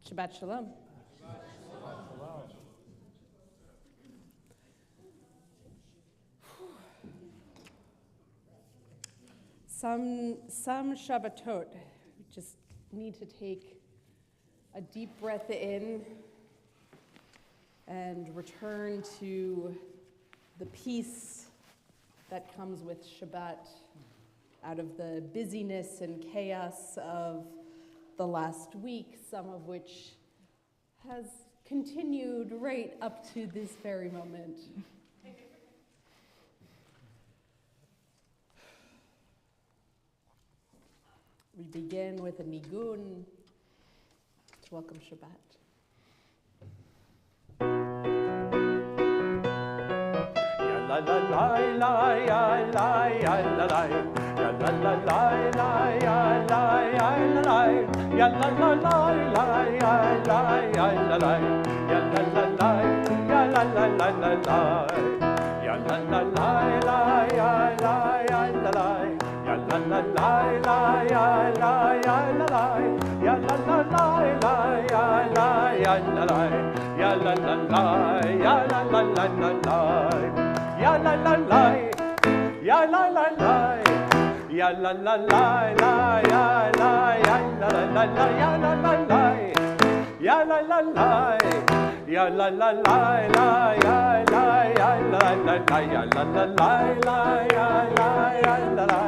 Shabbat Shalom. Some Shabbatot just need to take a deep breath in and return to the peace that comes with Shabbat out of the busyness and chaos of the last week, some of which has continued right up to this very moment. We begin with a nigun to welcome Shabbat. La la la la la la la la ya la la la la la la la ya la la la la la la la ya la la la ya la la la la la ya la la la la la la ya la la la la la la ya la la la la ya la la la ya la la la la ya la la la, ya la la la, ya la la la la, ya la ya la la la, ya la la la, ya la la la, ya la la la la, ya la ya la la la, ya la la la la, ya la ya la la,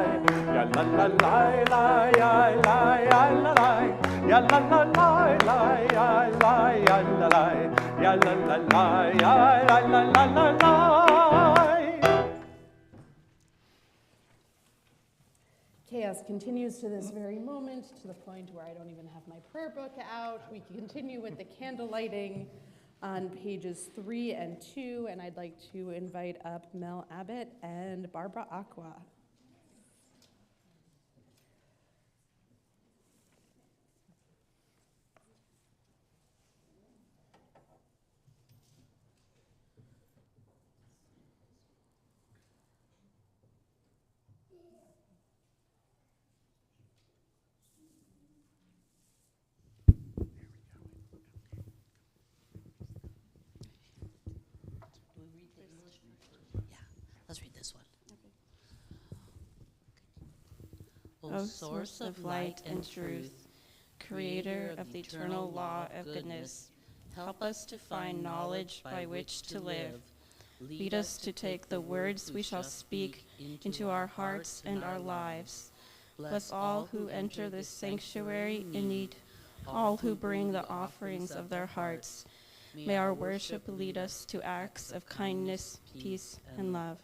ya la la la la, ya la ya la la, ya la la la la, ya la ya la la, ya la la la, ya la la la la. Chaos continues to this very moment, to the point where I don't even have my prayer book out. We can continue with the candle lighting on pages 3 and 2, and I'd like to invite up Mel Abbott and Barbara Aqua. Let's read this one. O source of light and truth, creator of the eternal law of goodness, help us to find knowledge by which to live. Lead us to take the words we shall speak into our hearts and our lives. Bless all who enter this sanctuary in need, all who bring the offerings of their hearts. May our worship lead us to acts of kindness, peace, and love.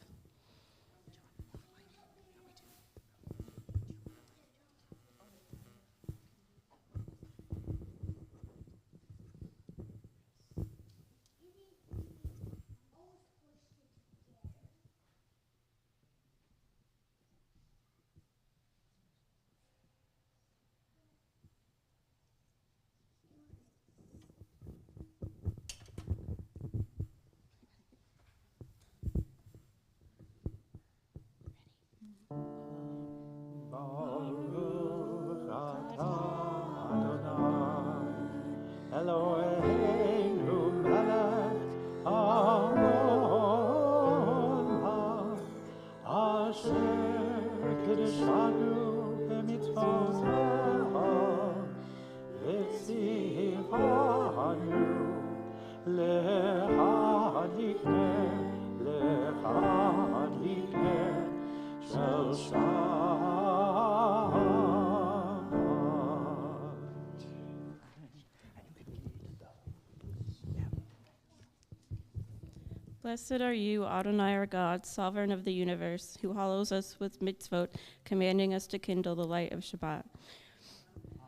Blessed are you, Adonai our God, sovereign of the universe, who hallows us with mitzvot, commanding us to kindle the light of Shabbat.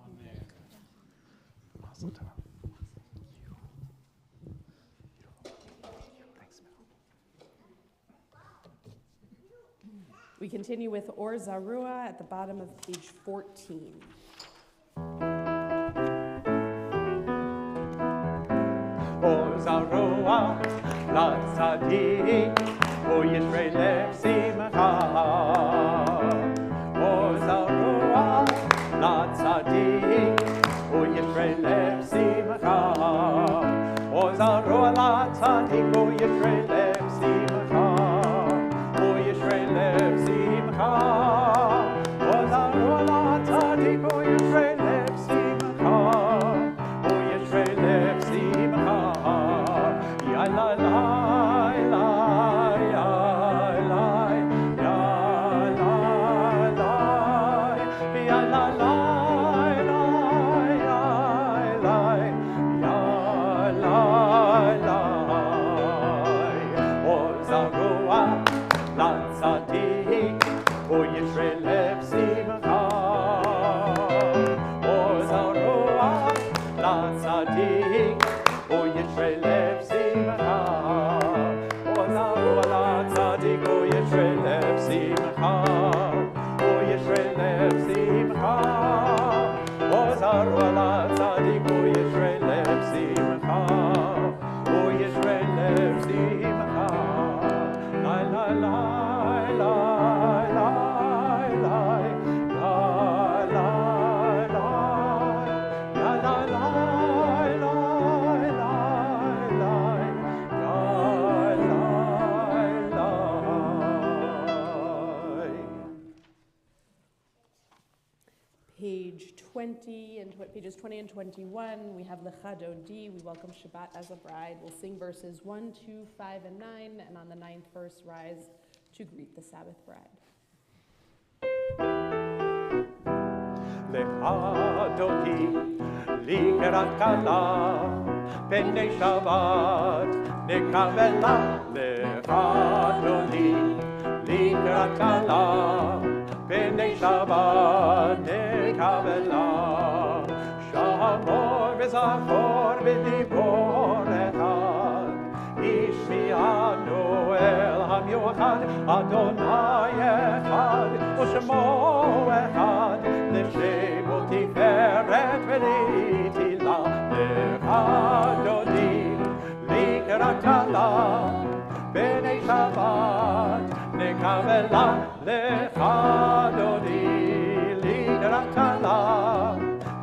Amen. Awesome. We continue with Or Zarua at the bottom of page 14. Or Zarua, la tzadik, o yitrei lev simcha. Or Zarua, la tzadik, o yitrei lev simcha. Pages 20 and 21, we have Lecha Dodi, we welcome Shabbat as a bride. We'll sing verses 1, 2, 5, and 9, and on the 9th verse, rise to greet the Sabbath bride. Lecha Dodi, Likerat Kala, B'nei Shabbat, Nekavela. Lecha Dodi, Likerat Kala, B'nei Shabbat, Nekavela. Shamor v'zachor v'dibor echad, Ishmi'anu el hamiuchad, Adonai echad, U'shemo echad, L'shem u'tiferet v'litila. Lecha Dodi, Likerat Kala, B'nei Shabbat, Nekavela. Lecha Dodi, Likerat Kala,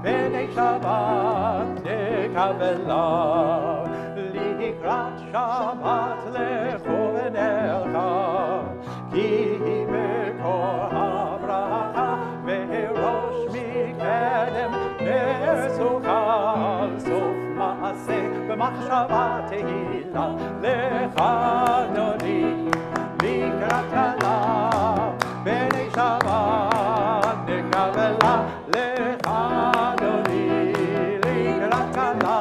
B'nei Shabbat, Nekavela. Likrat Shabbat lechu v'nelcha, Ki mekor habracha, Ve'rosh mikedem nesucha, Sof ma'aseh b'machshava tehila. Lecha Dodi, Likerat Kala, B'nei Shabbat, Nekavela. Lecha Dodi, Likerat Kala,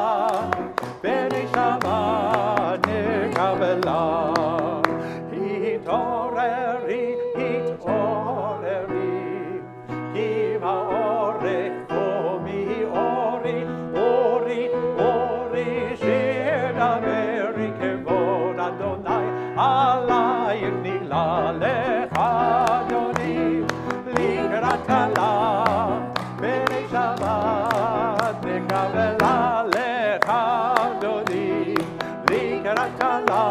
B'nei Shabbat, Nekavela. Hitoreri, hitoreri, Ki ha'orech mi ori, ori, ori, shedaberi kevod Adonai, alayich nila. Lecha Dodi, Likerat Kala, B'nei Shabbat, Nekavela. Lecha Dodi, Likerat Kala,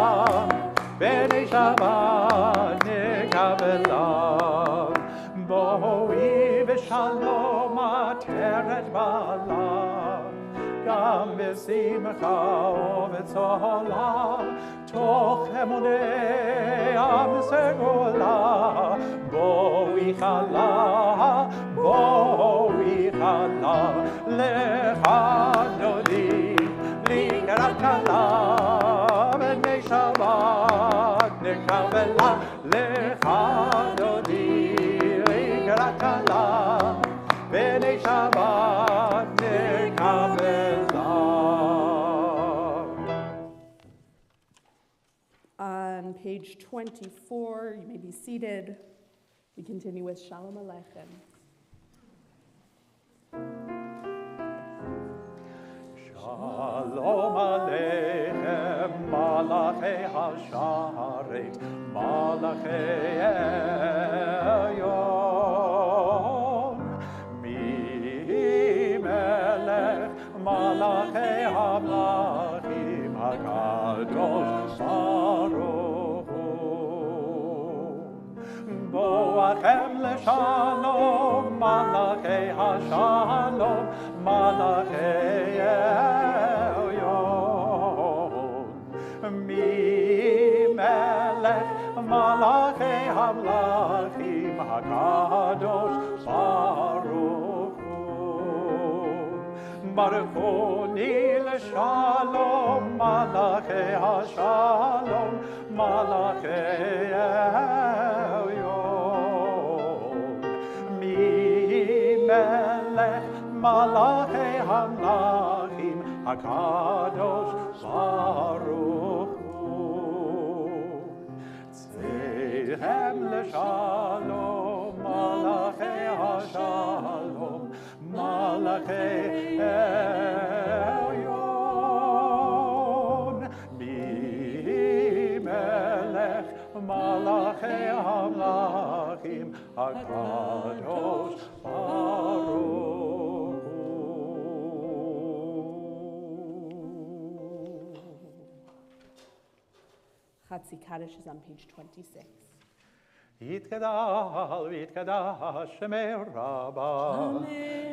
B'nei Shabbat, Nekavela. Boi v'shalom ateret bala, Gam v'simcha u'v'tzola, Toch emunei am segula. Boi chala, Boi chala. Lecha Dodi, Likerat Kala, B'nei Shabbat, Nekavela. Lecha Dodi, Likerat Kala, B'nei Shabbat, Nekavela. On page 24, you may be seated. We continue with Shalom Aleichem. Shalom Aleichem, Malachei HaSharet, Malachei Elyon, Mi-Melech, Malachei HaMlachim, HaKadosh Baruch Hu. Boachem leShalom, Malachei HaShalom, Malachei Elyon, Mi-Melech, Malachei HaMlachim, HaKadosh Baruch Hu. Baruch Hu leShalom, Malachei HaShalom, Malachei Elyon, Mi-Melech, Malachei HaMlachim, HaKadosh Baruch Hu. Tzeihem leShalom, Malachei HaShalom, Malachei Elyon, Mi-Melech, Malachei HaMlachim, HaKadosh Baruch Hu. Chatzi Kaddish is on page 26. יתקדל ויתקדש שמי רבה,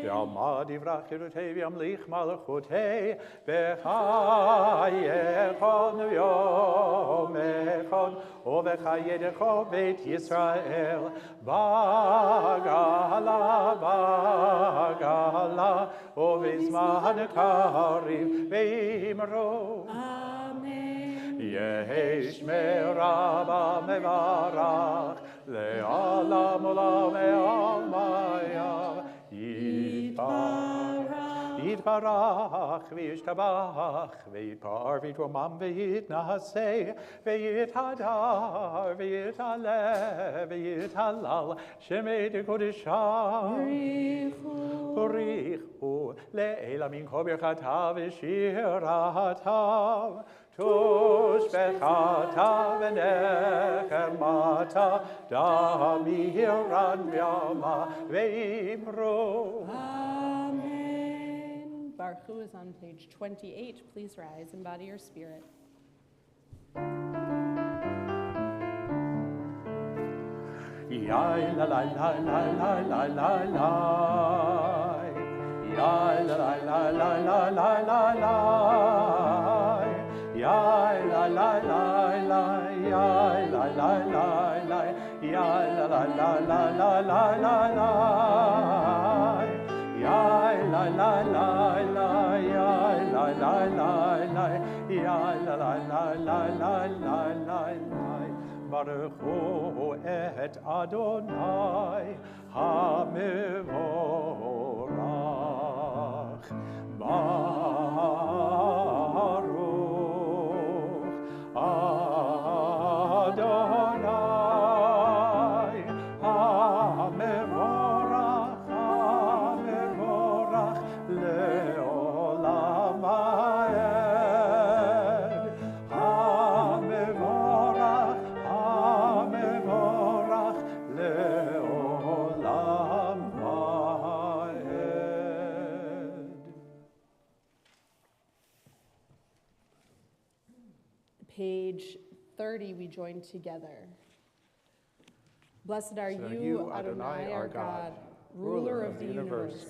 ועמד יברח חירותי וימליך מלכותי, בחייך יום אחד, ובחייך בית ישראל, בגאלה הגלה ובזמן קריב ואמרו Amen. יש מרבה מברך לעולם עולם ועלמיה יתברך וישתבח ויתפאר ויתרומם ויתנשא ויתהדר ויתעלה ויתהלל שמי קודשם בריחו לעילה מן כה ברכתה ושירתה תושבחתה ונחמתה דמירן וימה ואמרו Amen. Baruch Hu is on page 28. Please rise and body your spirit. Yai la la la la la la la la. Yai la la la la la la la la. Yai la la la la. Yai la la la la. Yai la la la la la la la la. Yai la la la la. Yai la la la la. Yai la la la la la la la. Baruch Hu et Adonai HaMevorach. Baruch Adonai HaMevorach, HaMevorach le'olam ha'ed. HaMevorach le'olam ha'ed. Page 30, we join together. Blessed are you, Adonai, our God, ruler of the universe,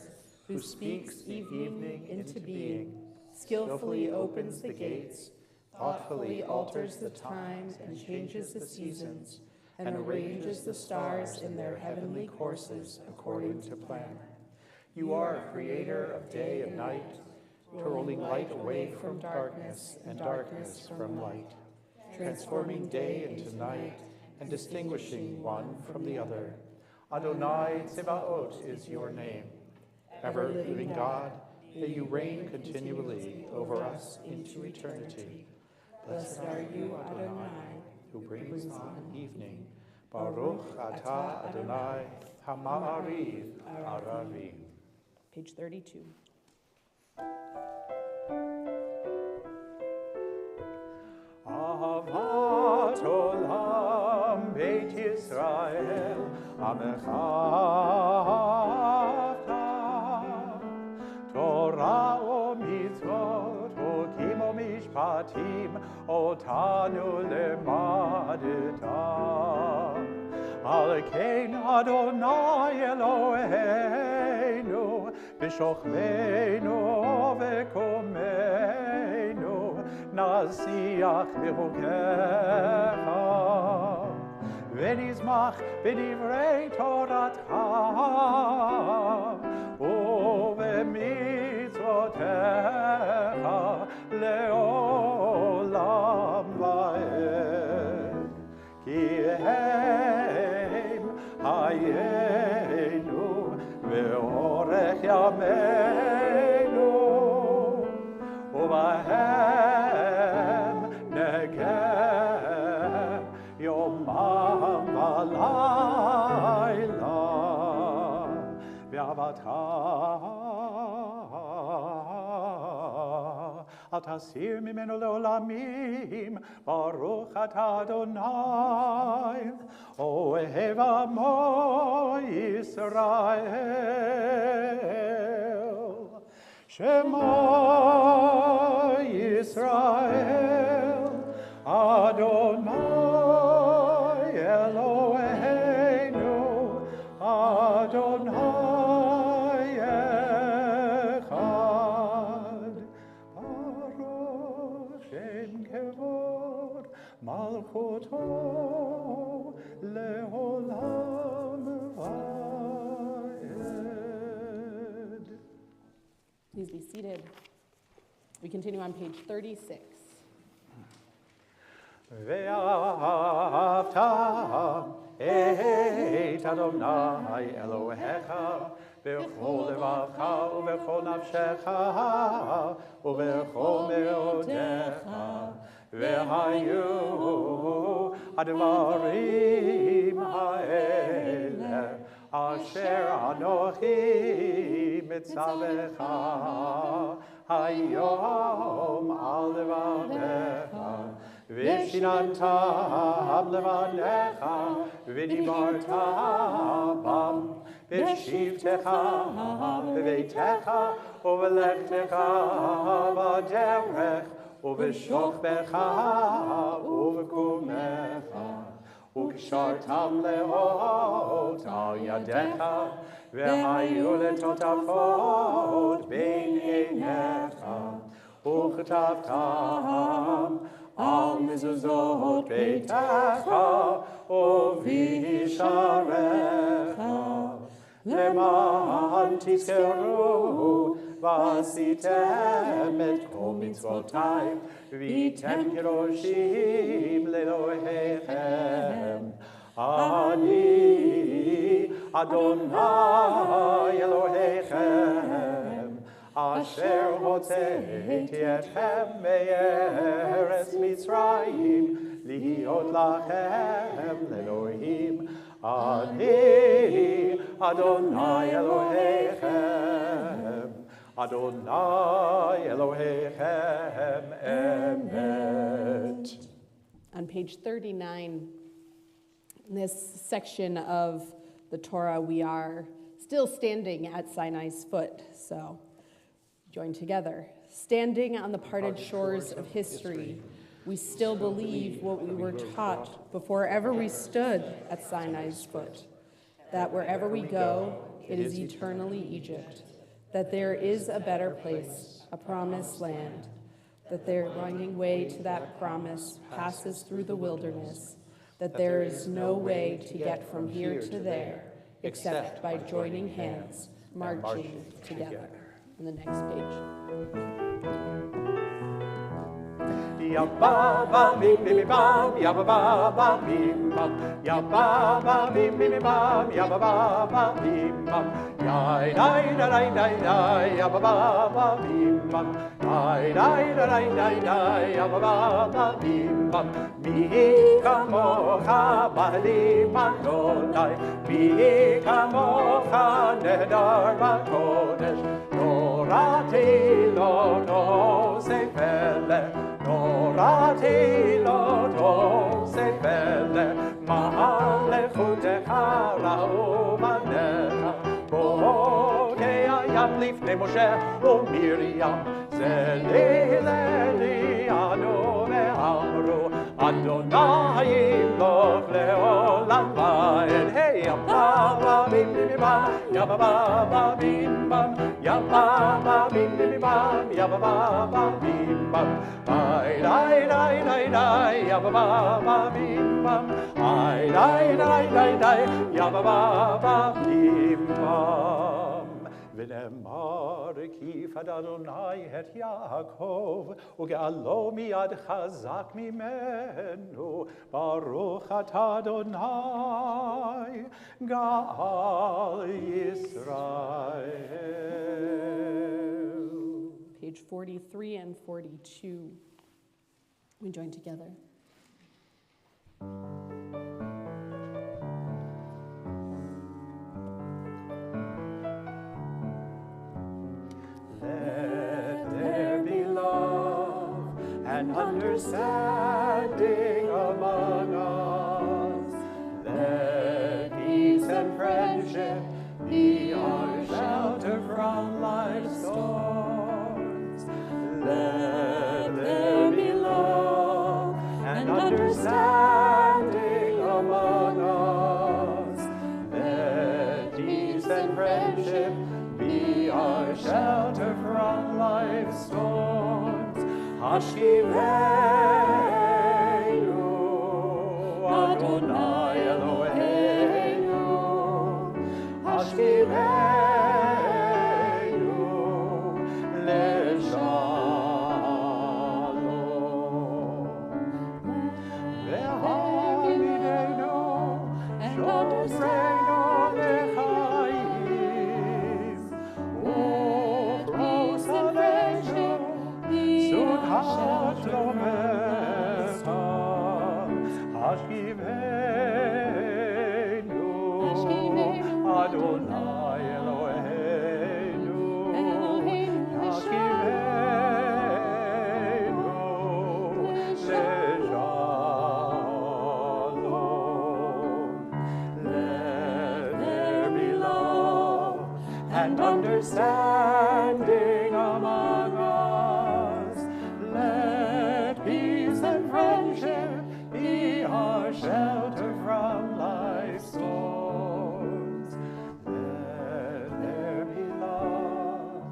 who speaks evening into being, skillfully opens the gates, thoughtfully alters the time and changes the seasons, and arranges the stars in their heavenly courses according to plan. You are creator of day and night, rolling light away from darkness and darkness from light, transforming day into night and distinguishing one from the other. Adonai Tzebaot is your name. Ever-living God, may you reign continually over us into eternity. Blessed are you, Adonai, who brings on evening. Baruch atah Adonai Hama'ariv Aravi. Page 32. Ahavat olam Beit Yisrael Amecha Torah o mitzvot Hokim o mishpatim Otanu lemadeta Al kein Adonai Eloheinu B'shochmeinu v'komeinu Nasiach b'chukecha V'nizmach b'divrei Toratcha U'v'mitzvotecha le'olam va'ed Ki hem hayenu ve'orech yameinu U'vahem negeh yomam v'layla Ve'avatcha Al tasir mimenu leolamim Baruch atah Adonai Ohev amo Yisrael Shema Yisrael Adonai Eloheinu Adonai Echad Baruch Shem Kevod Malchuto Leolam Va'ed. Please be seated. We continue on page 36. ואהבת את אדוני אלוהיך בכל לבבך ובכל נפשך ובכל מאודיך והיו הדברים האלה אשר אנוכי מצווך היום על לבביך ושיננתם לבניך ודיברת בם בשבתך בביתך ובלכתך בדרך ובשוכבך ובקומך וקשרתם לאות על ידיך והיו לטוטפות בין עיניך וכתבתם על מזוזות ביתך ובשעריך למען תזכרו ועשיתם את כל מצוותיי והייתם קדושים לאלוהיכם אני אדוני אלוהיכם אשר הוצאתי אתכם מארץ מצרים להיות לכם לאלוהים אני אדוני אלוהיכם אדוני אלוהיכם אמת. On page 39, in this section of the Torah, we are still standing at Sinai's foot, so join together. Standing on the parted shores of history, we still believe what we were taught before ever we stood at Sinai's foot, that wherever we go, it is eternally Egypt, that there is a better place, a promised land, that their winding way to that promise passes through the wilderness, that there is no way to get from here to there except by joining hands, marching together. On the next page. Ya ba ba bim bim bam, ya ba ba bim bam, ya ba ba bim bim bam, ya ba ba bim bam, ya dai dai dai dai, ya ba ba bim bam, dai dai dai dai dai, ya ba ba bim bam. Mi kamocha bali Adonai, mi kamocha nedar bakodesh, norati lo no sefele. Norati lo sefele, ma'alechutecha ra'umanecha, bokea yam lifnei Moshe u'Miriam, zelileli anu ve'amru, Adonai yimloch le'olam va'ed. Hey, yam ba bim bim bam, yam ba bim bam, yam ba bim bim bam, yam ba bim bam. Ay, dai, dai, dai, dai, ya ba bim bam. Ay, dai, dai, dai, dai, ya ba bim bam. ונאמר כי יפד אדוני את יעקב וגאלו מיד חזק ממנו ברוך אתה אדוני גאל ישראל. Page 43 and 42. We join together. And understanding among us, let peace and friendship be our shelter from life's storms. Let there be love and understanding among us, let peace and friendship be our shelter from life's storms. Hashivenu, Adonai Eloheinu, Hashivenu, Hashlometa, Hashivenu, Adonai Eloheinu, Hashivenu, Lejalom. Let there be love and understanding among us. Let peace and friendship be our shelter from life's storms. Let there be love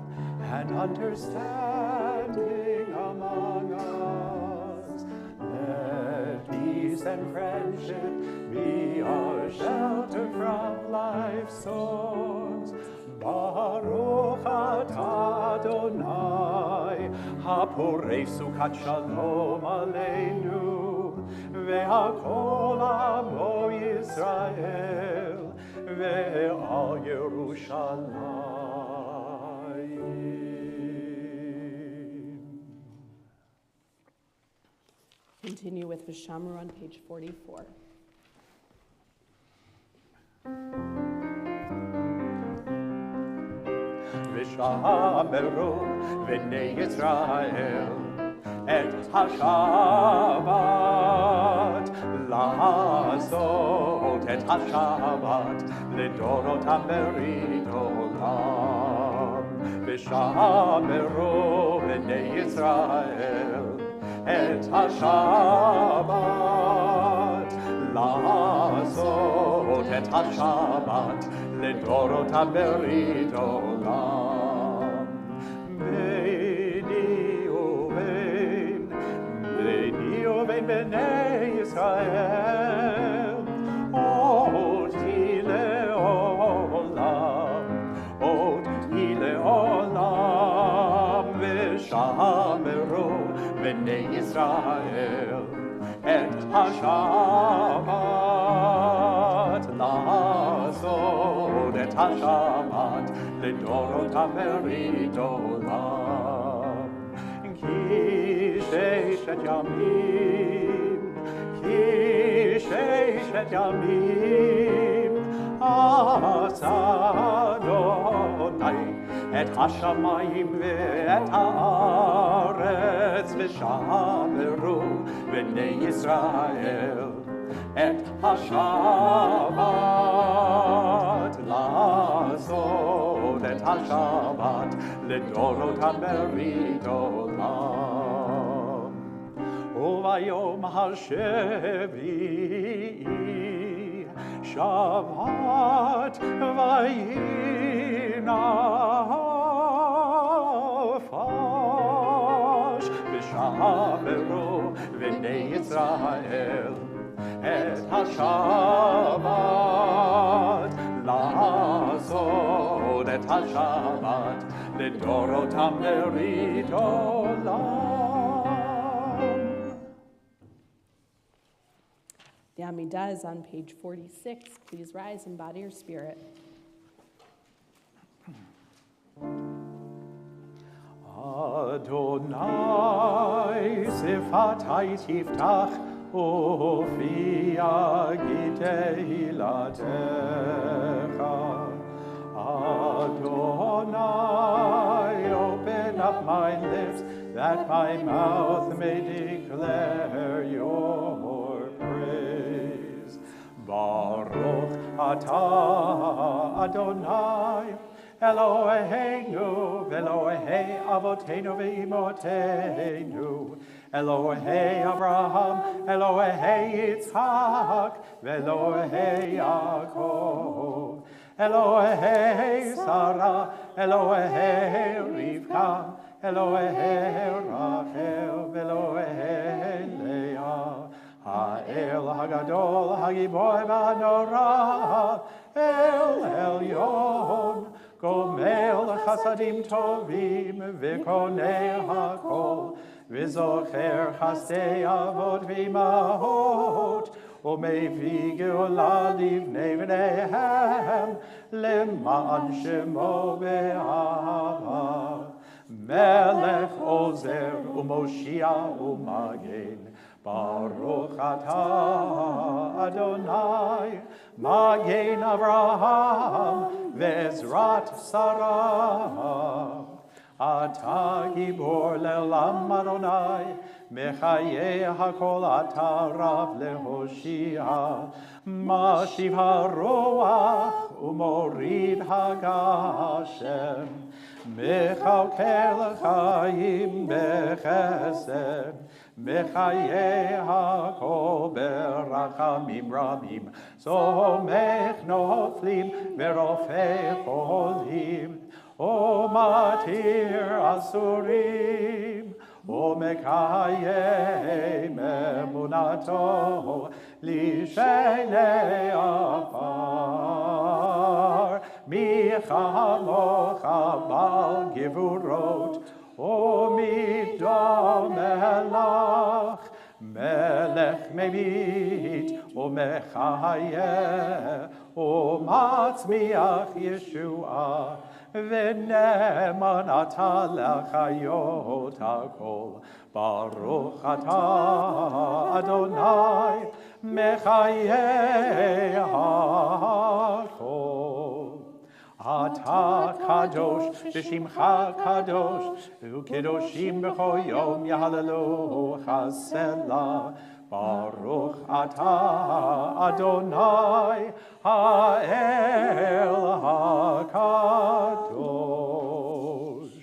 and understanding among us. Let peace and friendship be our shelter from life's storms. Baruch atah Adonai, haporei sukat shalom aleinu, ve'akol amo Yisrael, ve'al Yerushalayim. Continue with Vishamru on page 44. Vishameru v'nei Yisrael et ha-Shabbat la'asot et ha-Shabbat lidorot ha-merit olam. Vishameru v'nei Yisrael et ha-Shabbat la'asot et ha-Shabbat lidorot ha-merit olam. B'nei Yisrael, od hi le'olam, v'shameru b'nei Yisrael et ha-Shabbat la'asot et ha-Shabbat lidorot ha-merit olam. Ki sheishet yamim, asa Adonai et hashamayim ve'et haaretz v'shameru b'nei Yisrael et ha-Shabbat la'asot et ha-Shabbat lidorot ha-merit olam. Uvayom ha-shevi'i Shabbat v'yinafash v'shameru v'nei Yisrael et ha-Shabbat la'asot et ha-Shabbat lidorot ha-merit olam. The Amidah is on page 46. Please rise and bow to your spirit. Adonai sifatai tiftach ufia giteilatecha. Adonai, open up my lips that my mouth may declare your praise. Baruch atah Adonai, Eloheinu, Elohei Avotenu ve'imotenu, Elohei Abraham, Elohei Yitzhak, Elohei Yaakov, Elohei Sarah, Elohei Rivka, Elohei Rachel, Elohei Leah, Ha'el Hagadol, Hagibor V'Hanora, El Elyon, Gomel Chasadim Tovim, V'konei Hakol, V'zocher Chasdei Avot V'imahot, U'mevii Geula Livnei Bneihem, Leman Shemo Be'ahava, Melech Ozer Umoshia Umagen. Baruch atah Adonai, Magen Avraham, Vezrat Sarah. Atah Gibor le'olam Adonai, Mechaye hakol atah Rav lehoshia. Mashiv haroach umorid hagashem, Mechalkel chayim bechesed. Mechaye hakol berachamim rabim, Somech noflim verofei cholim, O matir asurim, O mekayem emunato, lishenei afar, michamocha bal givurot, O midom melach, melech mevit, O mechaye, O matzmiach Yeshua, V'ne'eman atah lechayot hakol, Baruch atah Adonai, Mechaye hakol. Atah kadosh, v'shimcha kadosh, u'kedoshim b'chol yom yahalelu chasela. Baruch atah Adonai ha'el hakadosh.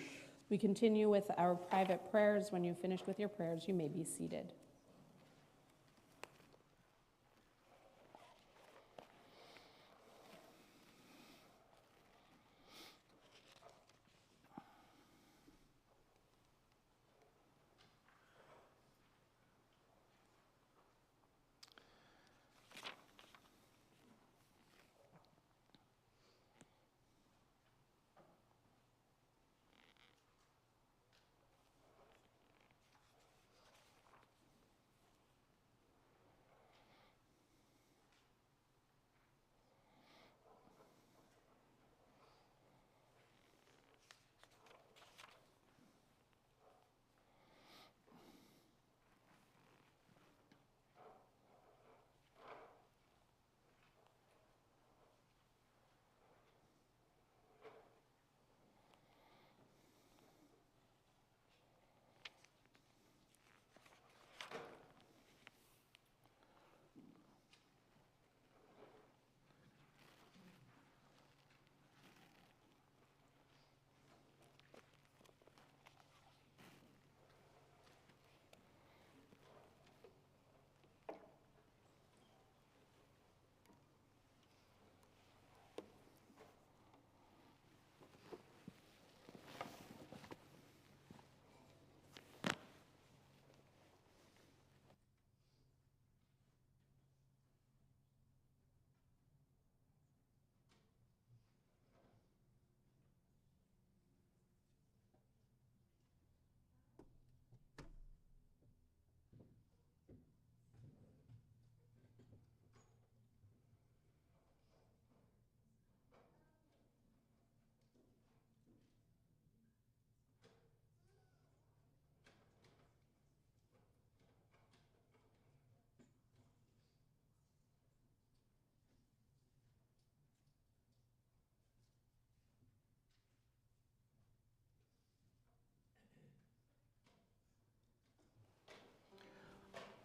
We continue with our private prayers. When you've finished with your prayers, you may be seated.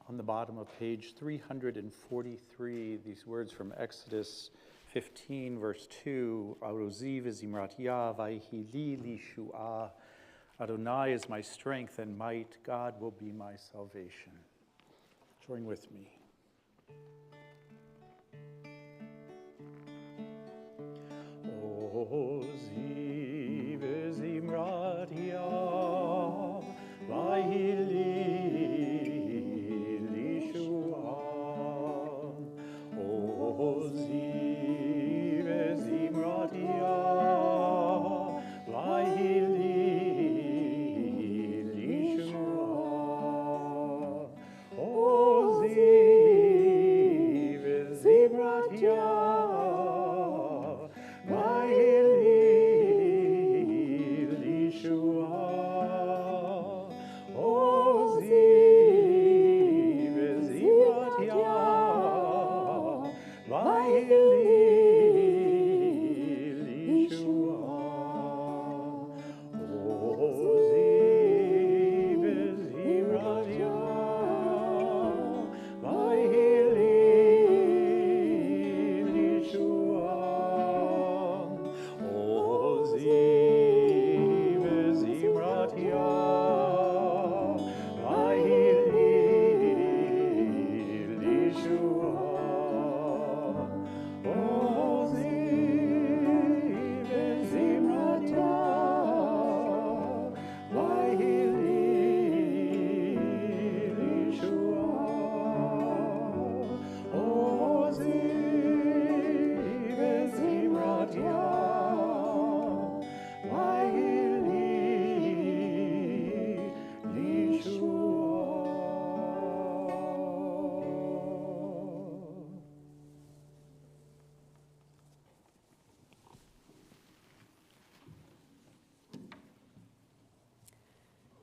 On the bottom of page 343, these words from Exodus 15, verse 2, Arozi v'zimrat yah vayhi li shu'ah. Adonai is my strength and might. God will be my salvation. Join with me. Ozi v'zimrat yah vayhi li shu'ah. Ozi v'zimrat yah vayhi li shu'ah. Ozi v'zimrat yah vayhi li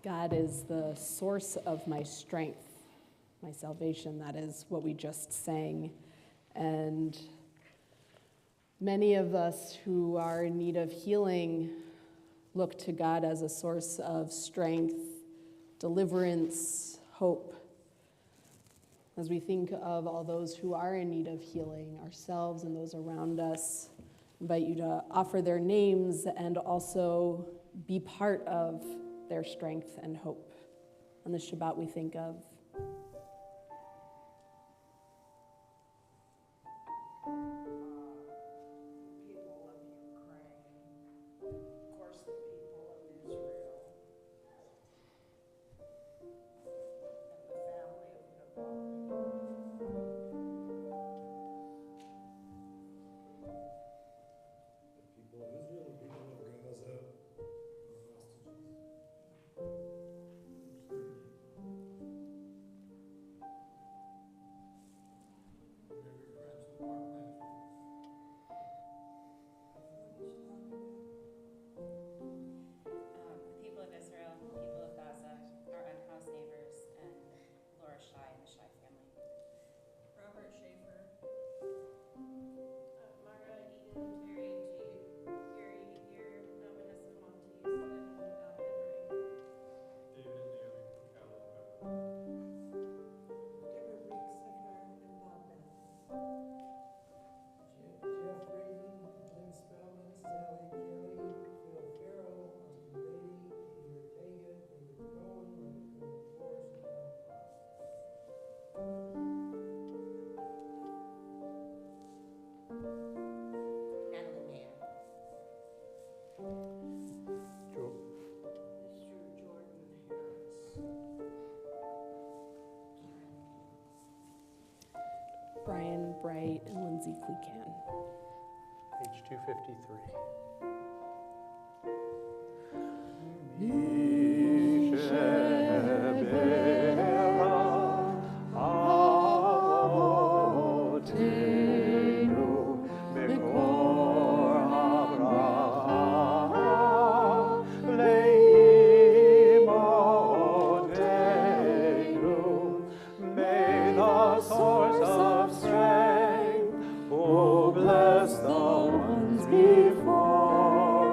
God is the source of my strength, my salvation. That is what we just sang. And many of us who are in need of healing look to God as a source of strength, deliverance, hope. As we think of all those who are in need of healing, ourselves and those around us, I invite you to offer their names and also be part of their strength and hope. On this Shabbat we think of people of Ukraine, of course the people of Israel, and the family of Navalny. People of Israel, the people of Gaza, the hostages. Maybe perhaps the park manager. The people of Israel, people of Gaza, our unhoused neighbors, and Laura Shai and the Shai family. Robert Schaefer. Mara Eden, Terry G. Gary here, Vanessa Montes, and Henry. David Daly, Calvin Becker. Deborah Reek-Sickler and Bob Beth. Jeff Reagan, Lynn Spellman, Sally Kelly, Phil Farrell, Austin Beatty, Peter Tega, David Cohen, Linda Forrest, and Al Fox. Natalie Mayer. Joe. Mr. Jordan Harris. Brian Bright and Lindsay Kleekan. Page 253. May the source of strength, oh, bless the ones before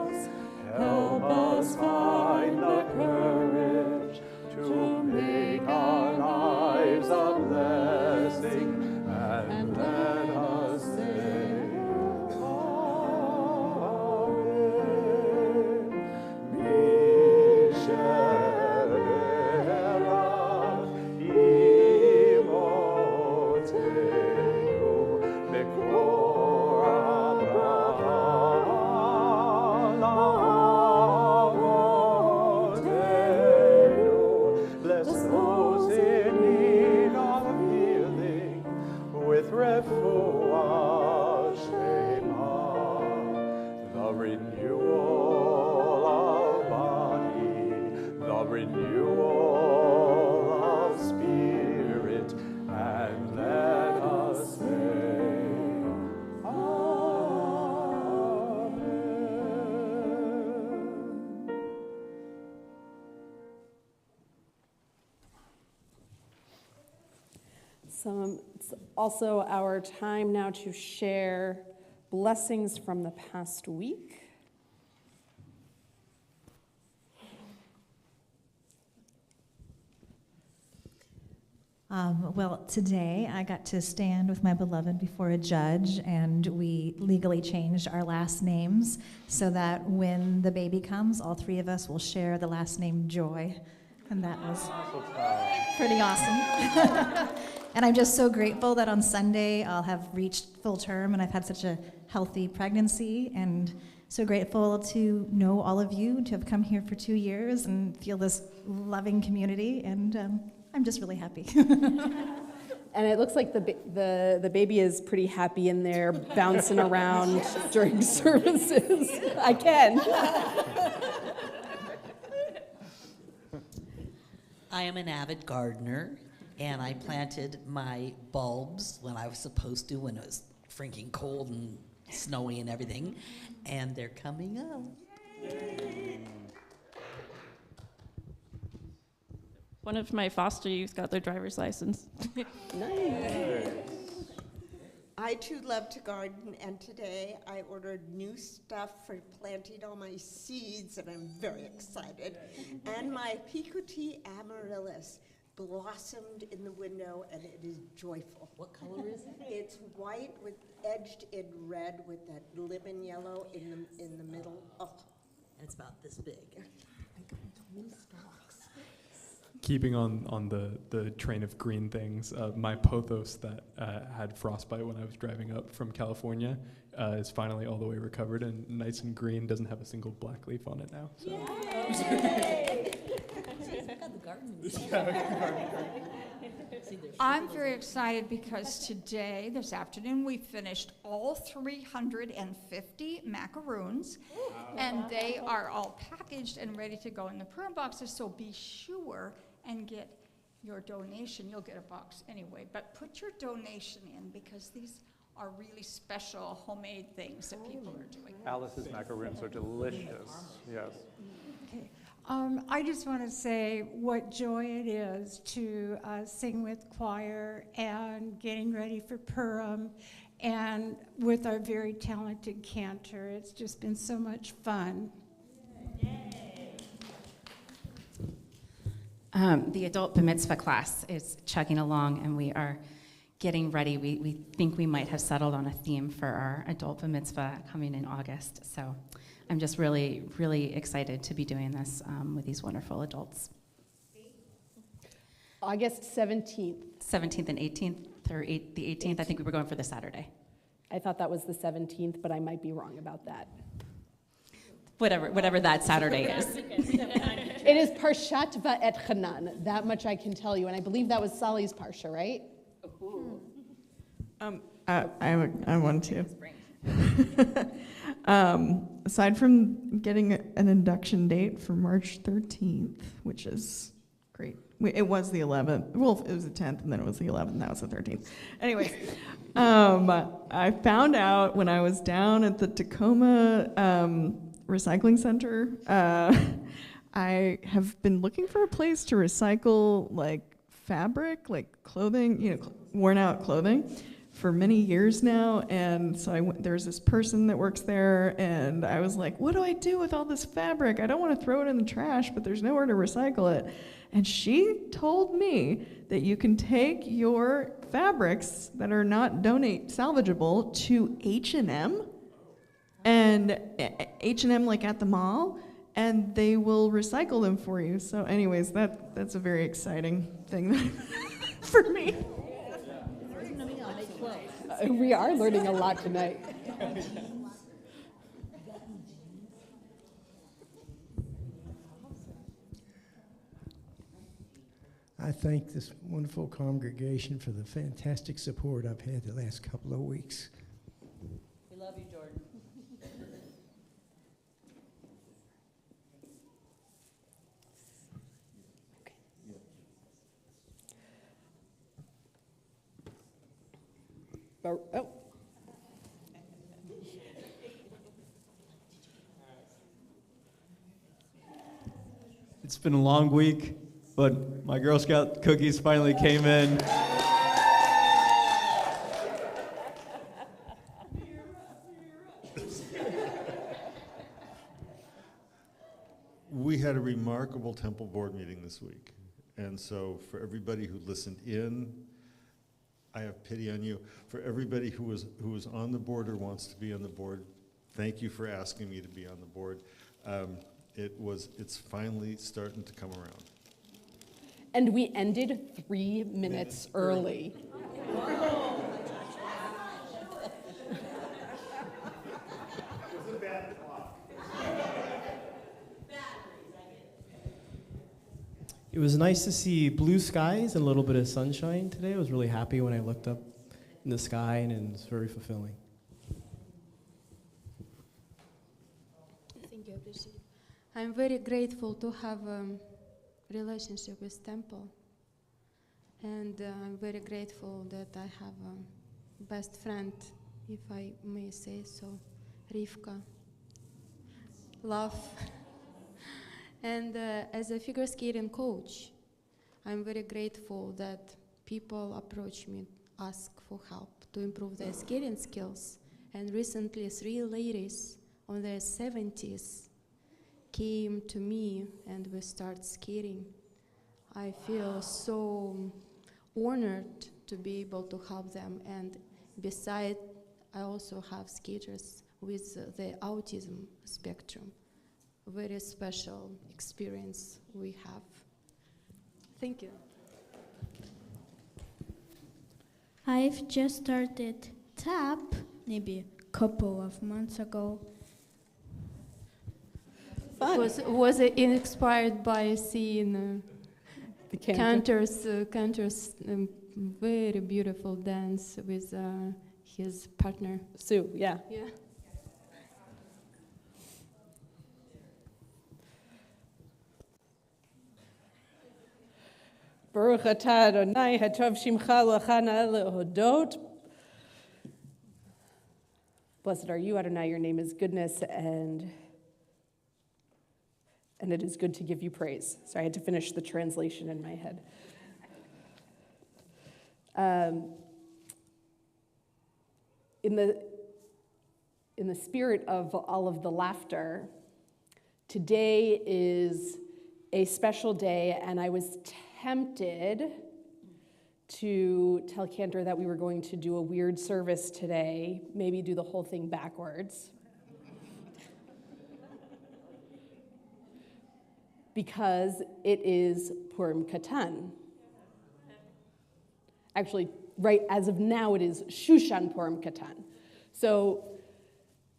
us. Help us find the courage to make our lives a blessing, and let us say, Amen. Misera imoteo mekor Abraham. Bless those in need of healing with refuah shema, the renewal of body, the renewal of spirit, and let us say, Amen. It's also our time now to share blessings from the past week. Well, today I got to stand with my beloved before a judge, and we legally changed our last names so that when the baby comes, all three of us will share the last name Joy. And that was pretty awesome. And I'm just so grateful that on Sunday I'll have reached full term, and I've had such a healthy pregnancy, and so grateful to know all of you, to have come here for 2 years and feel this loving community, and I'm just really happy. And it looks like the baby is pretty happy in there, bouncing around during services. I can. I am an avid gardener, and I planted my bulbs when I was supposed to, when it was freaking cold and snowy and everything, and they're coming up. One of my foster youth got their driver's license. Nice. I too love to garden, and today I ordered new stuff for planting all my seeds, and I'm very excited. And my Picoti amaryllis blossomed in the window, and it is joyful. What color is it? It's white with edged in red with that lemon yellow in the middle. Oh, And it's about this big. Keeping on the train of green things, my pothos that had frostbite when I was driving up from California is finally all the way recovered and nice and green, doesn't have a single black leaf on it now. So. I'm very excited because today, this afternoon, we finished all 350 macaroons, and they are all packaged and ready to go in the prayer boxes, so be sure and get your donation. You'll get a box anyway, but put your donation in because these are really special homemade things that people are doing. Alice's macaroons are delicious. Yes. Okay. I just want to say what joy it is to sing with choir and getting ready for Purim and with our very talented cantor. It's just been so much fun. The adult bar mitzvah class is chugging along, and we are getting ready. We think we might have settled on a theme for our adult bar mitzvah coming in August. So I'm just really, really excited to be doing this with these wonderful adults. August 17th. 17th and 18th, or the 18th. I think we were going for the Saturday. I thought that was the 17th, but I might be wrong about that. Whatever that Saturday is. It is Parshat Va'et Hanan. That much I can tell you, and I believe that was Sali's parsha, right? I want to. Aside from getting an induction date for March 13th, which is great. It was the 11th. Well, it was the 10th, and then it was the 11th, now it's the 13th. Anyways, I found out when I was down at the Tacoma Recycling Center, I have been looking for a place to recycle, like, fabric, like clothing, worn out clothing, for many years now, and so there's this person that works there, and I was like, what do I do with all this fabric? I don't want to throw it in the trash, but there's nowhere to recycle it. And she told me that you can take your fabrics that are not salvageable to H&M, and H&M like at the mall, and they will recycle them for you. So anyways, that's a very exciting thing for me. We are learning a lot tonight. I thank this wonderful congregation for the fantastic support I've had the last couple of weeks. We love you, Jordan. Oh. It's been a long week, but my Girl Scout cookies finally came in. We had a remarkable Temple Board meeting this week. And so for everybody who listened in, I have pity on you. For everybody who was on the board or wants to be on the board, thank you for asking me to be on the board. It's finally starting to come around. And we ended 3 minutes early. It was nice to see blue skies and a little bit of sunshine today. I was really happy when I looked up in the sky, and it was very fulfilling. Thank you, I appreciate it. I'm very grateful to have a relationship with Temple. And I'm very grateful that I have a best friend, if I may say so, Rivka. Love. And as a figure skating coach, I'm very grateful that people approach me, ask for help to improve their skating skills. And recently, 3 ladies on their 70s came to me and we start skating. I feel so honored to be able to help them. And besides, I also have skaters with the autism spectrum. Very special experience we have. Thank you. I've just started tap maybe a couple of months ago. Was it inspired by seeing Cantor's very beautiful dance with his partner Sue? Yeah. Yeah. Baruch atah Adonai hatov shimcha l'chana lehodot. Blessed are you, Adonai, your name is goodness, and it is good to give you praise. So I had to finish the translation in my head. In the spirit of all of the laughter, today is a special day, and I was tempted to tell Cantor that we were going to do a weird service today, maybe do the whole thing backwards. Because it is Purim Katan. Actually, right as of now, it is Shushan Purim Katan. So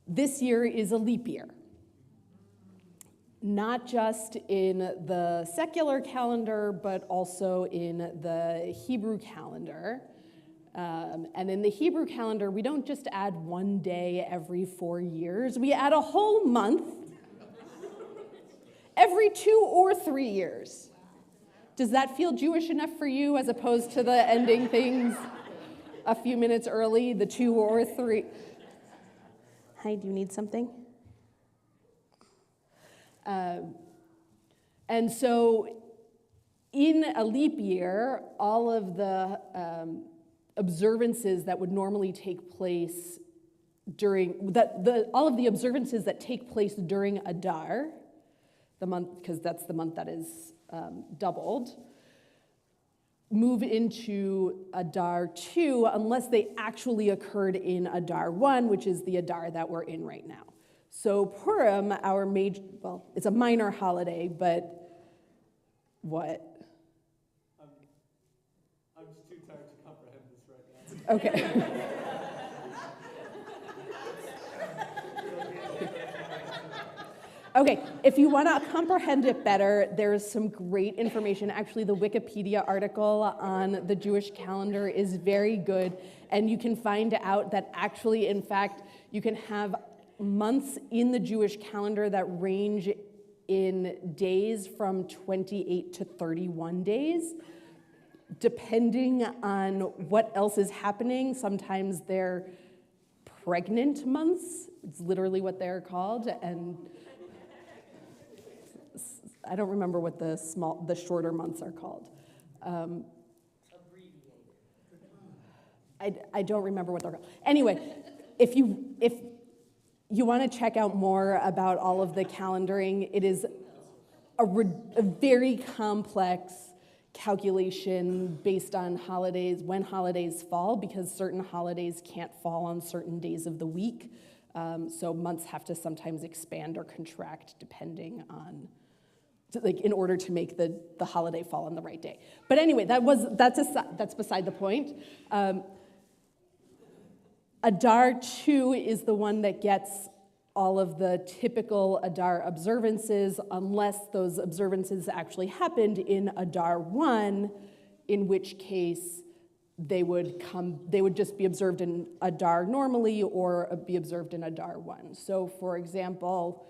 this year is a leap year. Not just in the secular calendar, but also in the Hebrew calendar. And in the Hebrew calendar, we don't just add one day every 4 years, we add a whole month every 2 or 3 years. Does that feel Jewish enough for you as opposed to the ending things a few minutes early, the 2 or 3? Hi, do you need something? And so in a leap year, all of the observances that would normally take place all of the observances that take place during Adar, the month, because that's the month that is doubled, move into Adar 2 unless they actually occurred in Adar 1, which is the Adar that we're in right now. So Purim, it's a minor holiday, but what? I'm just too tired to comprehend this right now. Okay. Okay, if you want to comprehend it better, there's some great information. Actually, the Wikipedia article on the Jewish calendar is very good, and you can find out that actually, in fact, you can have months in the Jewish calendar that range in days from 28 to 31 days, depending on what else is happening. Sometimes they're pregnant months. It's literally what they're called, and I don't remember what the shorter months are called. I don't remember what they're called. Anyway, if you want to check out more about all of the calendaring, it is a very complex calculation based on holidays, when holidays fall, because certain holidays can't fall on certain days of the week. So months have to sometimes expand or contract depending on, in order to make the holiday fall on the right day. But anyway, that's beside the point. Adar 2 is the one that gets all of the typical Adar observances, unless those observances actually happened in Adar 1, in which case they would just be observed in Adar normally or be observed in Adar 1. So for example,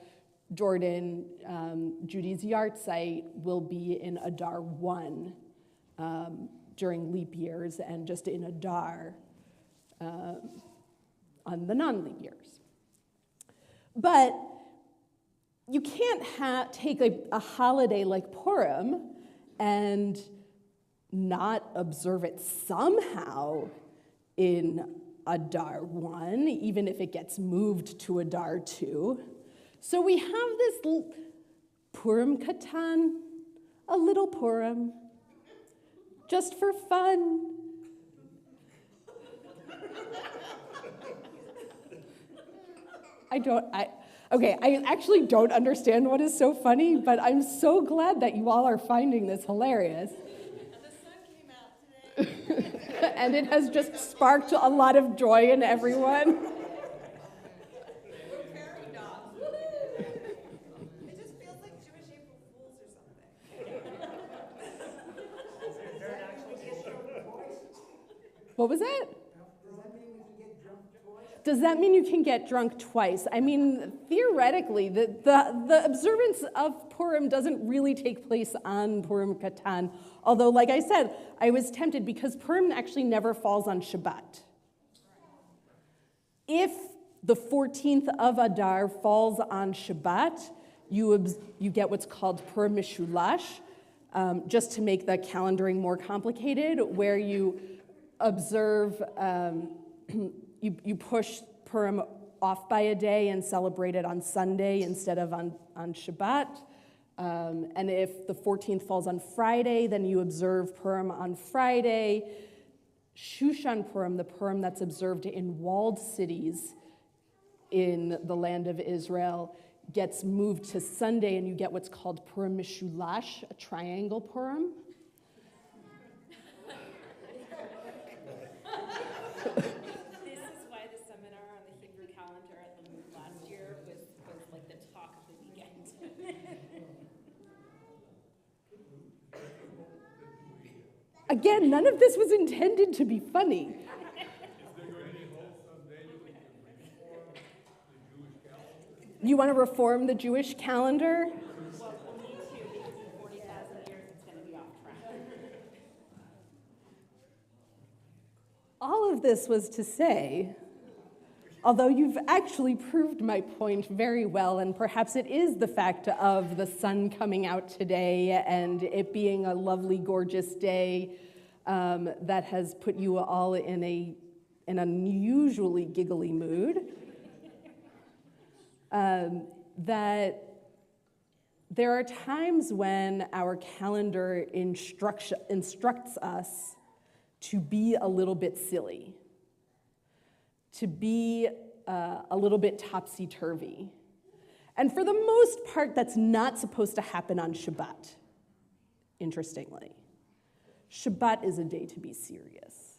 Jordan, Judy's yard site will be in Adar 1 during leap years, and just in Adar on the non-leap years. But you can't take a holiday like Purim and not observe it somehow in Adar 1, even if it gets moved to Adar 2. So we have this Purim Katan, a little Purim, just for fun. I actually don't understand what is so funny, but I'm so glad that you all are finding this hilarious. The sun came out today. And it has just sparked a lot of joy in everyone. It just feels like Jewish April Fools or something. What was that? Does that mean you can get drunk twice? I mean, theoretically, the observance of Purim doesn't really take place on Purim Katan. Although, like I said, I was tempted because Purim actually never falls on Shabbat. If the 14th of Adar falls on Shabbat, you get what's called Purim Mishulash, just to make the calendaring more complicated, where you observe, you push Purim off by a day and celebrate it on Sunday instead of on Shabbat. And if the 14th falls on Friday, then you observe Purim on Friday. Shushan Purim, the Purim that's observed in walled cities in the land of Israel, gets moved to Sunday, and you get what's called Purim Mishulash, a triangle Purim. This is why the seminar on the Hebrew calendar at the MOOC last year was like the talk of the weekend. Again, none of this was intended to be funny. You want to reform the Jewish calendar? Well, we need to, because in 40,000 years it's going to be off track. All of this was to say, although you've actually proved my point very well, and perhaps it is the fact of the sun coming out today and it being a lovely, gorgeous day that has put you all in an unusually giggly mood, that there are times when our calendar instructs us to be a little bit silly, to be a little bit topsy-turvy. And for the most part, that's not supposed to happen on Shabbat, interestingly. Shabbat is a day to be serious,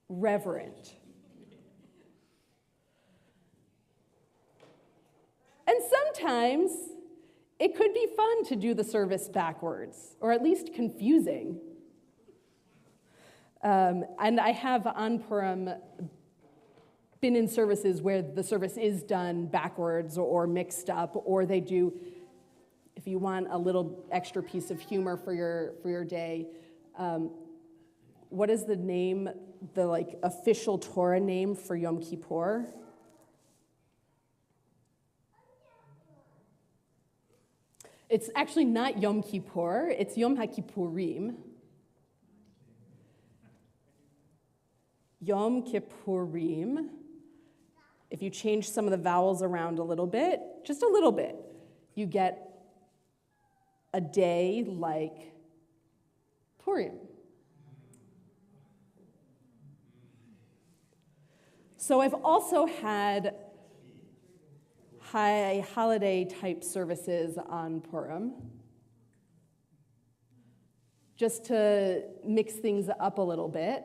reverent. And sometimes it could be fun to do the service backwards, or at least confusing. And I have on Purim been in services where the service is done backwards or mixed up, or they do, if you want a little extra piece of humor for your day, what is the name, the official Torah name for Yom Kippur? It's actually not Yom Kippur, it's Yom HaKippurim. Yom Kippurim, if you change some of the vowels around a little bit, just a little bit, you get a day like Purim. So I've also had high holiday type services on Purim, just to mix things up a little bit.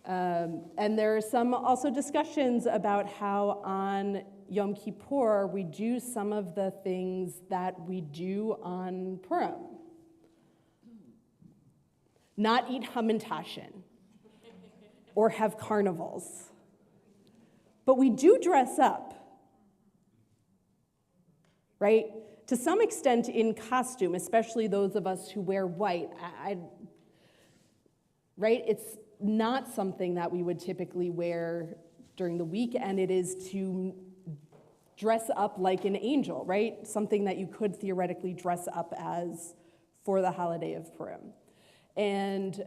And there are some also discussions about how on Yom Kippur we do some of the things that we do on Purim. Not eat hamantashen or have carnivals. But we do dress up, right? To some extent in costume, especially those of us who wear white. Right? It's not something that we would typically wear during the week, and it is to dress up like an angel, right? Something that you could theoretically dress up as for the holiday of Purim. And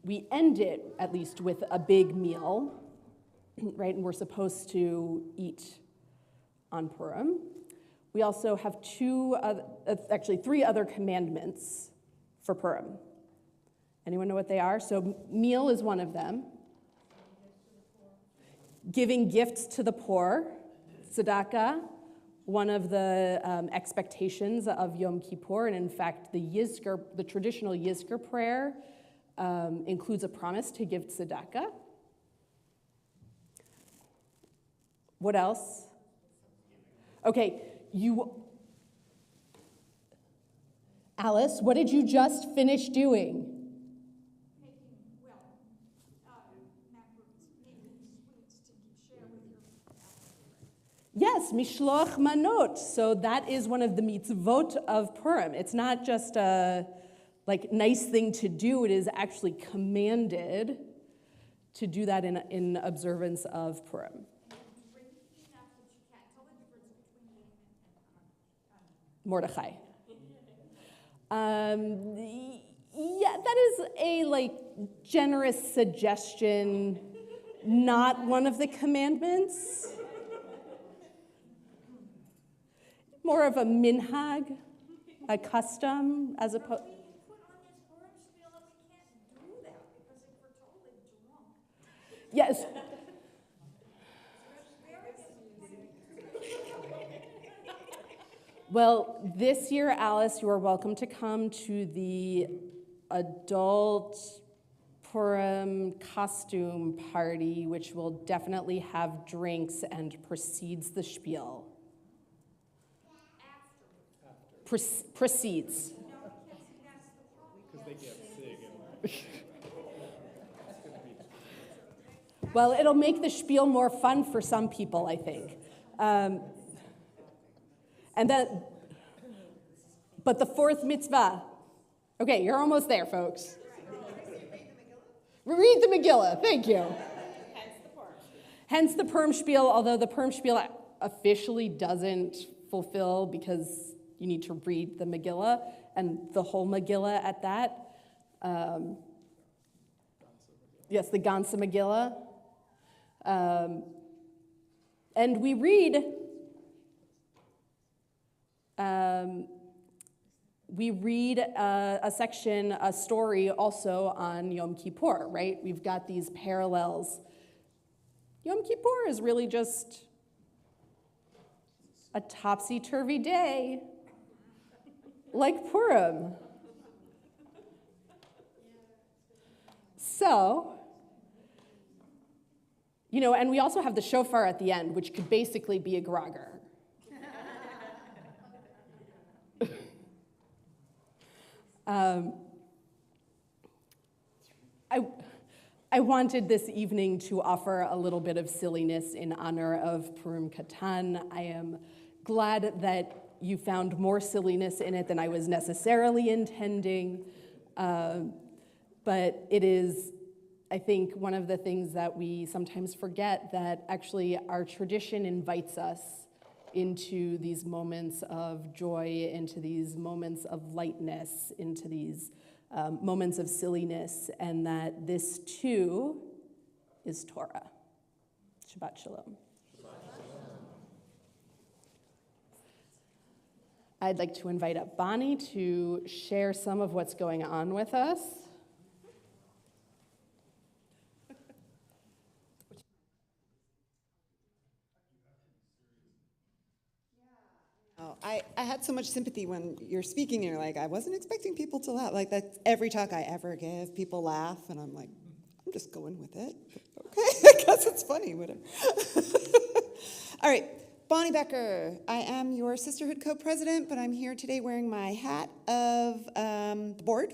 we end it, at least, with a big meal, right? And we're supposed to eat on Purim. We also have three other commandments for Purim. Anyone know what they are? So meal is one of them. Giving gifts to the poor, tzedakah, one of the expectations of Yom Kippur, and in fact, the traditional Yizkor prayer includes a promise to give tzedakah. What else? Okay, Alice, what did you just finish doing? Yes, mishloach manot. So that is one of the mitzvot of Purim. It's not just a nice thing to do. It is actually commanded to do that in observance of Purim. Mordechai. Yeah, that is a generous suggestion, not one of the commandments. More of a minhag, a custom, as opposed. Yes. Well, this year, Alice, you are welcome to come to the adult Purim costume party, which will definitely have drinks and precedes the spiel. Precedes. Because they get sick. Well, it'll make the spiel more fun for some people, I think. But the fourth mitzvah. Okay, you're almost there, folks. Read the Megillah, thank you. Hence the Purim spiel, although the Purim spiel officially doesn't fulfill because you need to read the Megillah and the whole Megillah at that. Yes, the Ganze Megillah. And we read a section, a story also on Yom Kippur, right? We've got these parallels. Yom Kippur is really just a topsy-turvy day, like Purim. So, and we also have the shofar at the end, which could basically be a grogger. I wanted this evening to offer a little bit of silliness in honor of Purim Katan. I am glad that you found more silliness in it than I was necessarily intending, but it is, I think, one of the things that we sometimes forget, that actually our tradition invites us into these moments of joy, into these moments of lightness, into these moments of silliness, and that this too is Torah. Shabbat Shalom. I'd like to invite up Bonnie to share some of what's going on with us. I had so much sympathy when you're speaking, and you're like, I wasn't expecting people to laugh. Like, that's every talk I ever give, people laugh, and I'm like, I'm just going with it. Okay, I guess it's funny, whatever. All right, Bonnie Becker. I am your Sisterhood Co-President, but I'm here today wearing my hat of the board.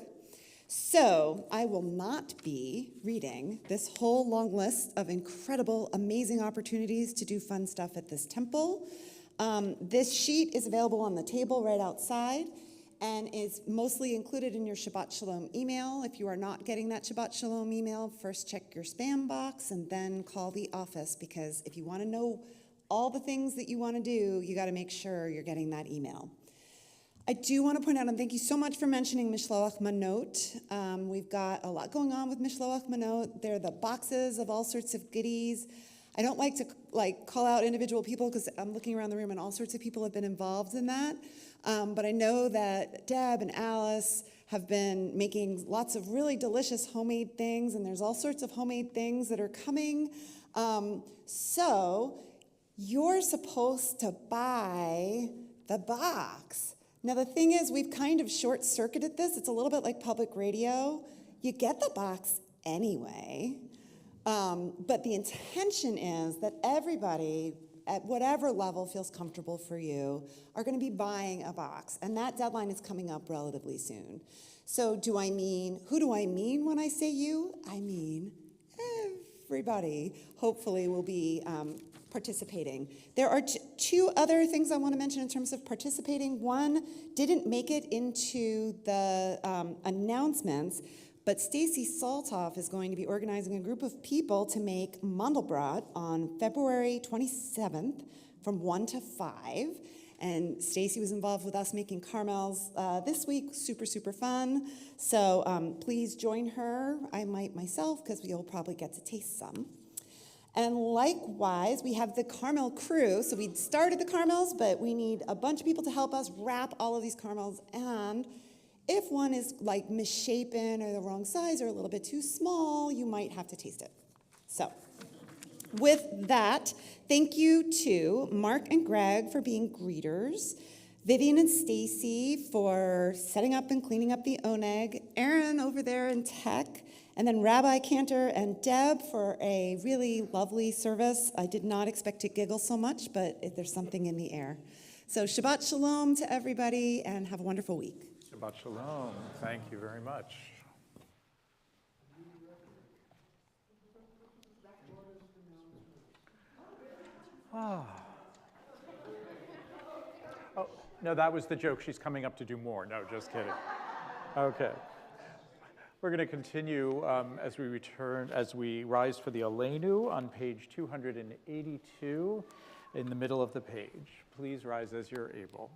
So I will not be reading this whole long list of incredible, amazing opportunities to do fun stuff at this temple. This sheet is available on the table right outside and is mostly included in your Shabbat Shalom email. If you are not getting that Shabbat Shalom email, first check your spam box and then call the office, because if you want to know all the things that you want to do, you got to make sure you're getting that email. I do want to point out, and thank you so much for mentioning Mishloach Manot. We've got a lot going on with Mishloach Manot. They're the boxes of all sorts of goodies. I don't like to call out individual people because I'm looking around the room and all sorts of people have been involved in that. But I know that Deb and Alice have been making lots of really delicious homemade things, and there's all sorts of homemade things that are coming. So you're supposed to buy the box. Now, the thing is, we've kind of short-circuited this. It's a little bit like public radio. You get the box anyway, but the intention is that everybody, at whatever level feels comfortable for you, are going to be buying a box, and that deadline is coming up relatively soon. So who do I mean when I say you? I mean everybody, hopefully, will be participating. There are two other things I want to mention in terms of participating. One didn't make it into the announcements, but Stacy Saltoff is going to be organizing a group of people to make Mandelbrot on February 27th from 1 to 5. And Stacy was involved with us making caramels this week, super, super fun. So please join her. I might myself, because we'll probably get to taste some. And likewise, we have the caramel crew. So we started the caramels, but we need a bunch of people to help us wrap all of these caramels. And if one is like misshapen or the wrong size or a little bit too small, you might have to taste it. So with that, thank you to Mark and Greg for being greeters, Vivian and Stacy for setting up and cleaning up the oneg, Aaron over there in tech, and then Rabbi Cantor and Deb for a really lovely service. I did not expect to giggle so much, but there's something in the air. So Shabbat Shalom to everybody, and have a wonderful week. Shabbat Shalom. Thank you very much. Oh, no, that was the joke. She's coming up to do more. No, just kidding. Okay. We're going to continue as we rise for the Aleinu on page 282 in the middle of the page. Please rise as you're able.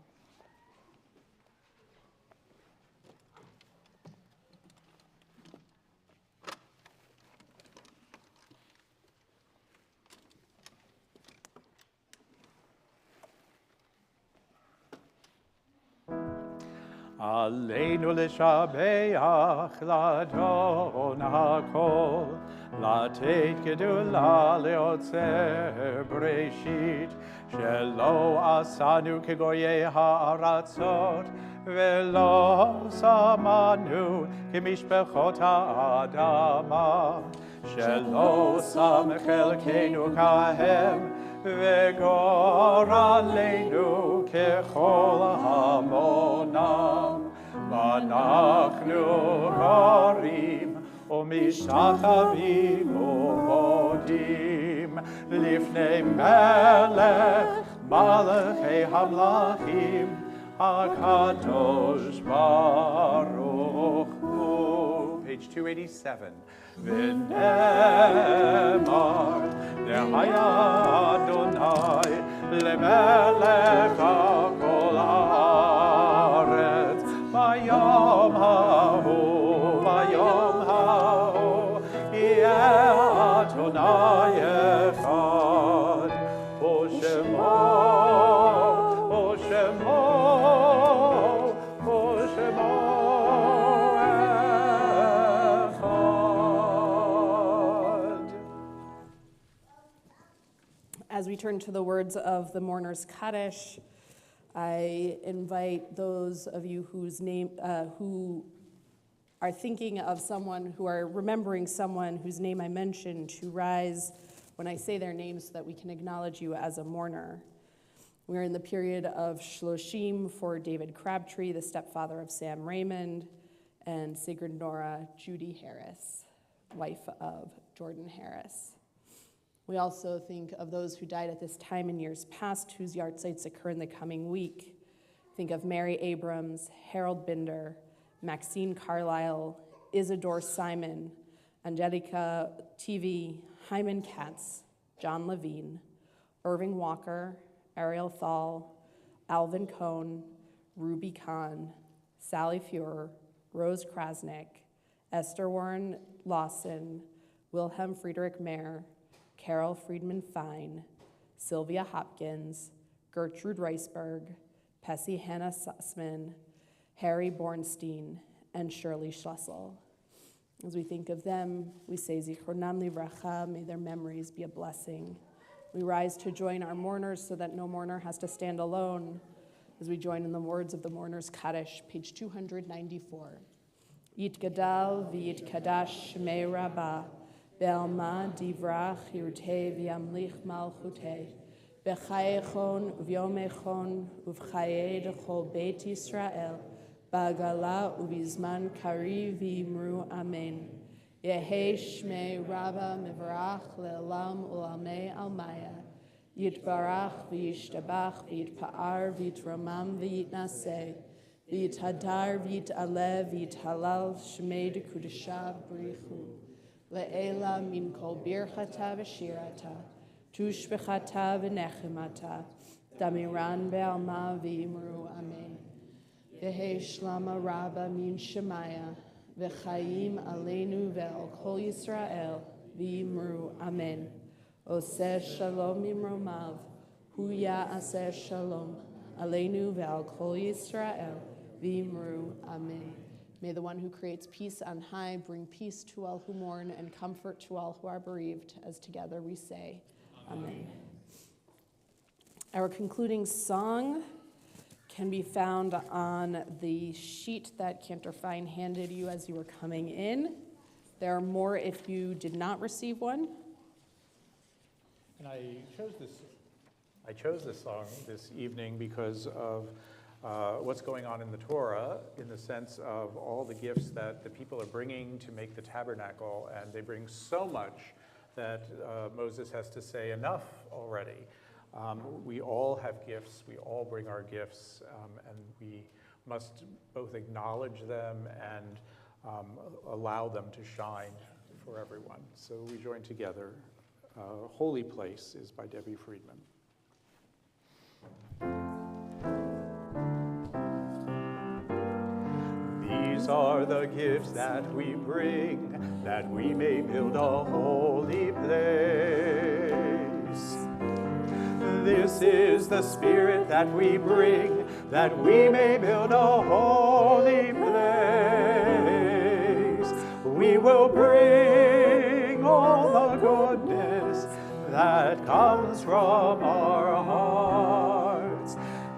Aleinu l'shabeach l'Adon hakol, לתת גדולה ליוצר בראשית, שלא עשנו כגויי הארצות, ולא שמנו כמשפחות האדמה, שלא שם חלקנו כהם, וגורלנו ככל המונם, ואנחנו גורים ומשתחווים ומודים לפני מלך מלכי המלכים הקדוש ברוך הוא. Page 287. ונאמר דהיה אדוני למלך על כל הארץ ביום ההוא ביום ההוא יהיה אדוני אחד ושמו As we turn to the words of the mourner's Kaddish, I invite those of you whose name, who are thinking of someone, who are remembering someone whose name I mentioned, to rise when I say their name so that we can acknowledge you as a mourner. We're in the period of Shloshim for David Crabtree, the stepfather of Sam Raymond, and Sigrid Nora Judy Harris, wife of Jordan Harris. We also think of those who died at this time in years past, whose yahrzeits occur in the coming week. Think of Mary Abrams, Harold Binder, Maxine Carlisle, Isidore Simon, Angelica TV, Hyman Katz, John Levine, Irving Walker, Ariel Thal, Alvin Cohn, Ruby Kahn, Sally Fuhrer, Rose Krasnick, Esther Warren Lawson, Wilhelm Friedrich Mayer, Carol Friedman Fine, Sylvia Hopkins, Gertrude Reisberg, Pessy Hannah Sussman, Harry Bornstein, and Shirley Schlessel. As we think of them, we say Zichronam Livracha, may their memories be a blessing. We rise to join our mourners so that no mourner has to stand alone, as we join in the words of the Mourner's Kaddish, page 294. Yit Gadal v'yit Kadash Shmei Rabbah, Be'alma divrach yirtei v'yamlich malchutei, B'chayechon uvyomechon uv'chayei d'chol Beit Yisrael, Ba'gala ubizman kari v'imru amen. Yehei Shmei Rabbah mivrach le'olam u'lamei almaya, Yitbarach v'yishtabach v'yitpa'ar v'yitramam v'yitnaseh, v'yithadar v'yit'aleh v'yithalal shmei d'kudesha b'richu, le'ela min kol birchata v'shirata, tushbechata v'nechemata, damiran be'alma v'imru amen. V'hei shlama rabba min shemaya, v'chayim aleinu ve'al kol Yisrael v'imru amen. Oseh shalom imromav, huya aseh shalom, aleinu ve'al kol Yisrael, v'imru amen. May the one who creates peace on high bring peace to all who mourn and comfort to all who are bereaved, as together we say, amen. Our concluding song can be found on the sheet that Cantor Fine handed you as you were coming in. There are more if you did not receive one. And I chose this song this evening because of what's going on in the Torah, in the sense of all the gifts that the people are bringing to make the tabernacle, and they bring so much that Moses has to say enough already. We all have gifts, we all bring our gifts, and we must both acknowledge them and allow them to shine for everyone. So we join together. Holy Place is by Debbie Friedman. These are the gifts that we bring, that we may build a holy place. This is the spirit that we bring, that we may build a holy place. We will bring all the goodness that comes from our hearts,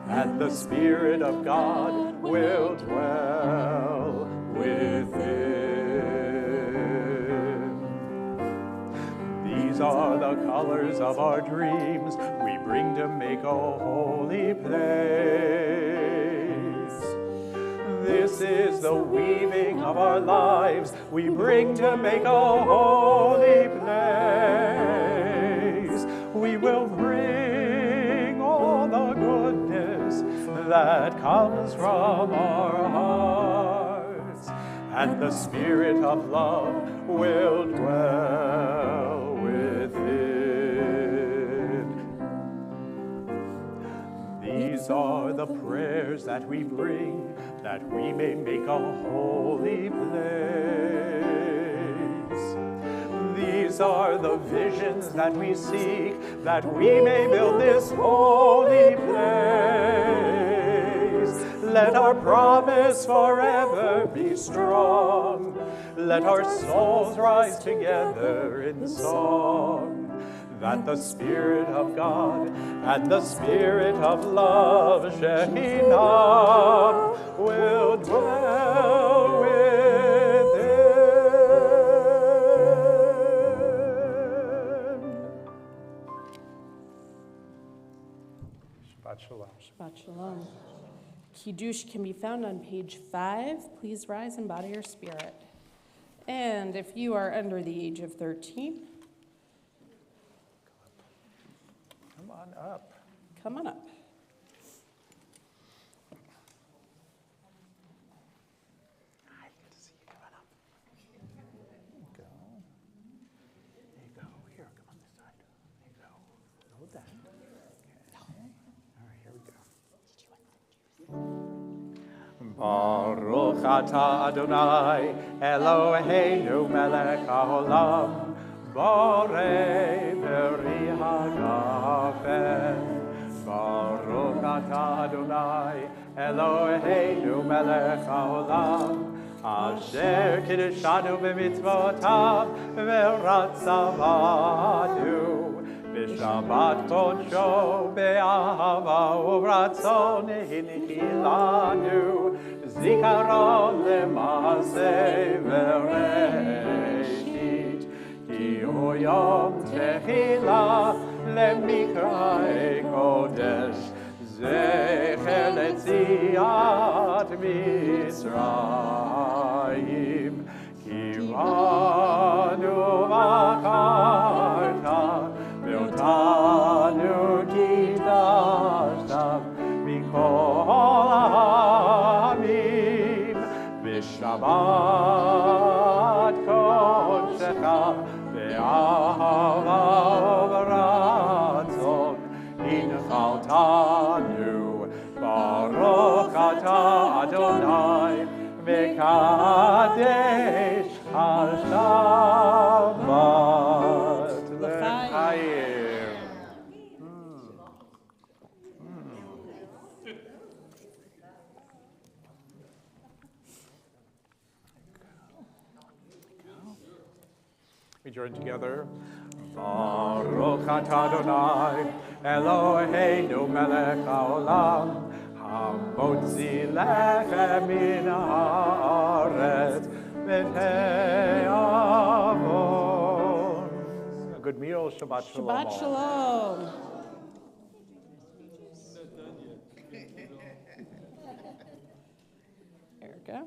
and the Spirit of God will dwell within. These are the colors of our dreams we bring to make a holy place. This is the weaving of our lives we bring to make a holy place. We will bring all the goodness that comes from our hearts, and the Spirit of love will dwell within. These are the prayers that we bring, that we may make a holy place. These are the visions that we seek, that we may build this holy place. Let our promise forever be strong. Let our souls rise together in song, that the Spirit of God and the Spirit of love, Shekinah, will dwell within. Shabbat Shalom. Shabbat Shalom. Kiddush can be found on page 5. Please rise and bow to your spirit. And if you are under the age of 13, Come on up. come on up. Hi, good to see you. Come on up. There you go. There you go. Here, come on this side. There you go. Hold that. Okay. All right, here we go. Baruch atah Adonai, Eloheinu melech haolam, borei beri hagafen. Baruch atah Adonai, Eloheinu melech haolam, asher kiddushanu b'mitzvotav v'ratzavanu. B'Shabbat kodsho be'ahava u'ratzon hinchilanu, zikaron le'maaseh v'reshit, ki hu yom tehillah le'mikra'e kodesh, zecher le'tziat Mitzrayim, ki ranu v'akarta, Ve'otanu kidashtam mikol ha'amim, B'Shabbat kodshecha be'ahava u'b'ratzon hinchaltanu. Baruch atah Adonai mekadesh ha-Shabbat l'chaim. We join together. Baruch atah Adonai Eloheinu melech haolam, hamotzi lechem min haaretz v'te'avon. A good meal, Shabbat Shalom. Shabbat Shalom. Erica.